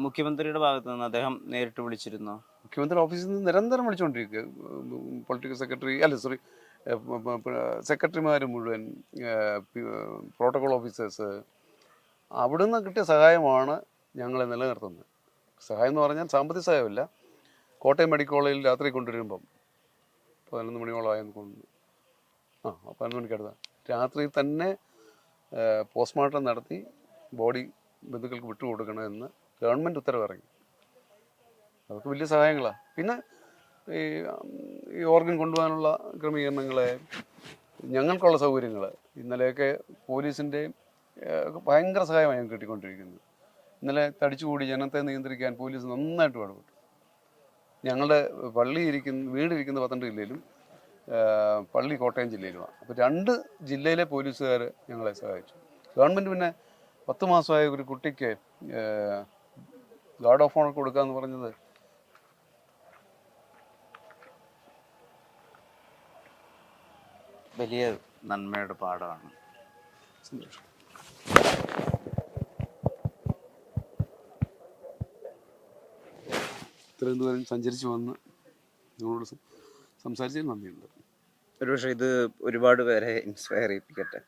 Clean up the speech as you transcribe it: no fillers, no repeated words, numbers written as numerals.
മുഖ്യമന്ത്രിയുടെ ഭാഗത്ത് നിന്ന് അദ്ദേഹം നേരിട്ട് വിളിച്ചിരുന്നോ? മുഖ്യമന്ത്രി ഓഫീസിൽ നിന്ന് നിരന്തരം വിളിച്ചുകൊണ്ടിരിക്കുക. പൊളിറ്റിക്കൽ സെക്രട്ടറി അല്ല സോറി സെക്രട്ടറിമാർ മുഴുവൻ, പ്രോട്ടോകോൾ ഓഫീസേഴ്സ്, അവിടുന്ന് കിട്ടിയ സഹായമാണ് ഞങ്ങളെ നിലനിർത്തുന്നത്. സഹായം എന്ന് പറഞ്ഞാൽ സാമ്പത്തിക സഹായമില്ല. കോട്ടയം മെഡിക്കൽ കോളേജിൽ രാത്രി കൊണ്ടുവരുമ്പം 11 മണിയോളമായെന്ന് കൊണ്ട് 11 മണിക്കടുത്ത രാത്രി തന്നെ പോസ്റ്റ്മോർട്ടം നടത്തി ബോഡി ബന്ധുക്കൾക്ക് വിട്ടുകൊടുക്കണമെന്ന് ഗവൺമെൻറ് ഉത്തരവിറങ്ങി. അതൊക്കെ വലിയ സഹായങ്ങളാണ്. പിന്നെ ഈ ഓർഗൻ കൊണ്ടുപോകാനുള്ള ക്രമീകരണങ്ങൾ, ഞങ്ങൾക്കുള്ള സൗകര്യങ്ങൾ, ഇന്നലെയൊക്കെ പോലീസിൻ്റെ ഭയങ്കര സഹായമാണ് ഞങ്ങൾക്ക് കിട്ടിക്കൊണ്ടിരിക്കുന്നത്. ഇന്നലെ തടിച്ചുകൂടി ജനത്തെ നിയന്ത്രിക്കാൻ പോലീസ് നന്നായിട്ട് പാടുപെട്ടു. ഞങ്ങളുടെ വീടിരിക്കുന്ന പത്തനംതിട്ട ജില്ലയിലും പള്ളി കോട്ടയം ജില്ലയിലുമാണ്. അപ്പോൾ 2 ജില്ലയിലെ പോലീസുകാർ ഞങ്ങളെ സഹായിച്ചു. ഗവൺമെൻറ് പിന്നെ 10 മാസമായ ഒരു കുട്ടിക്ക് ഗാർഡ് ഓഫ് ഓണർ കൊടുക്കാമെന്ന് പറഞ്ഞത് വലിയ നന്മയുടെ പാഠമാണ്. സന്തോഷം. ഇത്രയും ദൂരം സഞ്ചരിച്ച് വന്ന് നിങ്ങളോട് സംസാരിച്ചതിൽ നന്ദിയുണ്ട്. ഒരുപക്ഷെ ഇത് ഒരുപാട് പേരെ ഇൻസ്പയർ ചെയ്യിപ്പിക്കട്ടെ.